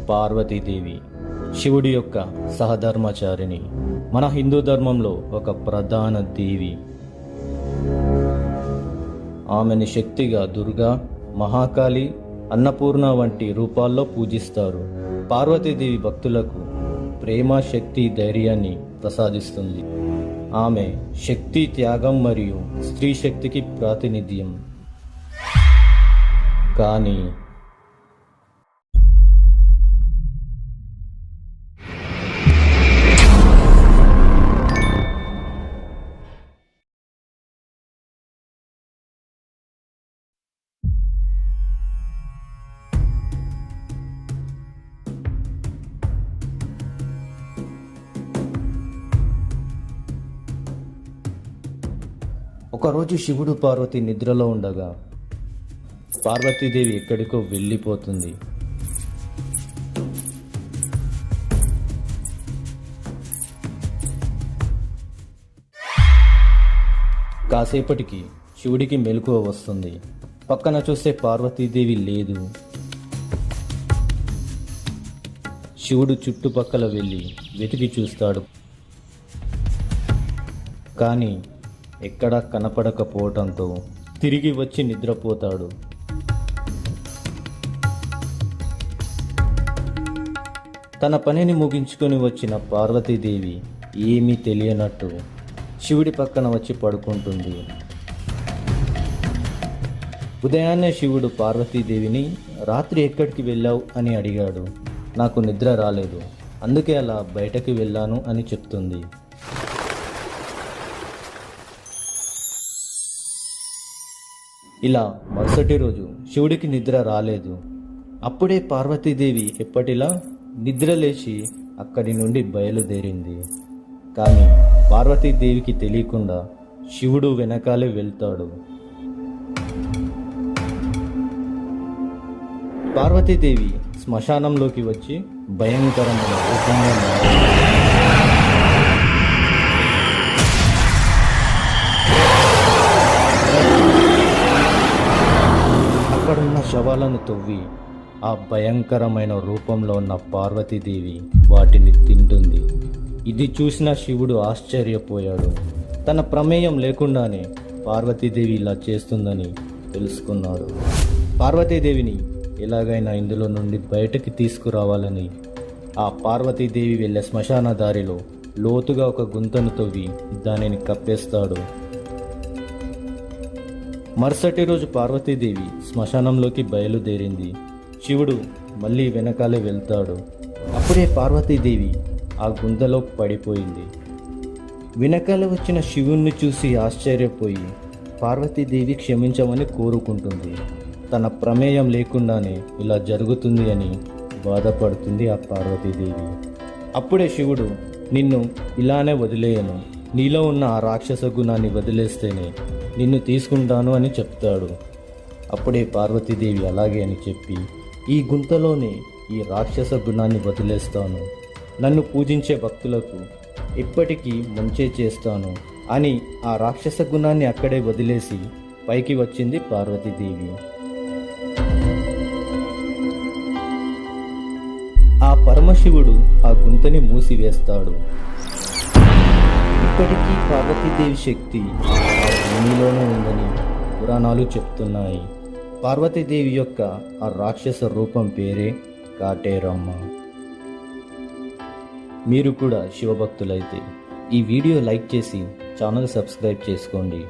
పార్వతీదేవి శివుడి యొక్క సహధర్మచారిణి. మన హిందూ ధర్మంలో ఒక ప్రధాన దేవి. ఆమెని శక్తిగా దుర్గా, మహాకాళి, అన్నపూర్ణ వంటి రూపాల్లో పూజిస్తారు. పార్వతీదేవి భక్తులకు ప్రేమ, శక్తి, ధైర్యాన్ని ప్రసాదిస్తుంది. ఆమె శక్తి, త్యాగం మరియు స్త్రీ శక్తికి ప్రాతినిధ్యం. కానీ ఒకరోజు శివుడు, పార్వతి నిద్రలో ఉండగా పార్వతీదేవి ఎక్కడికో వెళ్ళిపోతుంది. కాసేపటికి శివుడికి మెలకువ వస్తుంది. పక్కన చూస్తే పార్వతీదేవి లేదు. శివుడు చుట్టుపక్కల వెళ్ళి వెతికి చూస్తాడు, కానీ ఎక్కడా కనపడకపోవటంతో తిరిగి వచ్చి నిద్రపోతాడు. తన పనిని ముగించుకొని వచ్చిన పార్వతీదేవి ఏమీ తెలియనట్టు శివుడి పక్కన వచ్చి పడుకుంటుంది. ఉదయాన్నే శివుడు పార్వతీదేవిని రాత్రి ఎక్కడికి వెళ్ళావు అని అడిగాడు. నాకు నిద్ర రాలేదు, అందుకే అలా బయటకు వెళ్ళాను అని చెప్తుంది. ఇలా మరుసటి రోజు శివుడికి నిద్ర రాలేదు. అప్పుడే పార్వతీదేవి ఎప్పటిలా నిద్ర లేచి అక్కడి నుండి బయలుదేరింది. కానీ పార్వతీదేవికి తెలియకుండా శివుడు వెనకాలే వెళ్తాడు. పార్వతీదేవి శ్మశానంలోకి వచ్చి భయంకరమైన రూపంగా మారింది. అక్కడున్న శవాలను తవ్వి ఆ భయంకరమైన రూపంలో ఉన్న పార్వతీదేవి వాటిని తింటుంది. ఇది చూసిన శివుడు ఆశ్చర్యపోయాడు. తన ప్రమేయం లేకుండానే పార్వతీదేవి ఇలా చేస్తుందని తెలుసుకున్నాడు. పార్వతీదేవిని ఎలాగైనా ఇందులో నుండి బయటకి తీసుకురావాలని ఆ పార్వతీదేవి వెళ్ళే శ్మశాన దారిలో లోతుగా ఒక గుంతను తవ్వి దానిని కప్పేస్తాడు. మరుసటి రోజు పార్వతీదేవి శ్మశానంలోకి బయలుదేరింది. శివుడు మళ్ళీ వెనకాలే వెళ్తాడు. అప్పుడే పార్వతీదేవి ఆ గుంతలో పడిపోయింది. వెనకాల వచ్చిన శివుణ్ణి చూసి ఆశ్చర్యపోయి పార్వతీదేవి క్షమించమని కోరుకుంటుంది. తన ప్రమేయం లేకుండానే ఇలా జరుగుతుంది అని బాధపడుతుంది ఆ పార్వతీదేవి. అప్పుడే శివుడు, నిన్ను ఇలానే వదిలేయను, నీలో ఉన్న ఆ రాక్షస గుణాన్ని వదిలేస్తేనే నిన్ను తీసుకుంటాను అని చెప్తాడు. అప్పుడే పార్వతీదేవి అలాగే అని చెప్పి, ఈ గుంతలోనే ఈ రాక్షస గుణాన్ని వదిలేస్తాను, నన్ను పూజించే భక్తులకు ఎప్పటికీ మంచే చేస్తాను అని ఆ రాక్షస గుణాన్ని అక్కడే వదిలేసి పైకి వచ్చింది పార్వతీదేవి. ఆ పరమశివుడు ఆ గుంతని మూసివేస్తాడు. ఇప్పటికీ పార్వతీదేవి శక్తి ఆ భూమిలోనే ఉందని పురాణాలు చెప్తున్నాయి. పార్వతీదేవి యొక్క ఆ రాక్షస రూపం పేరే కాటేరమ్మ. మీరు కూడా శివభక్తులైతే ఈ వీడియో లైక్ చేసి ఛానల్ సబ్స్క్రైబ్ చేసుకోండి.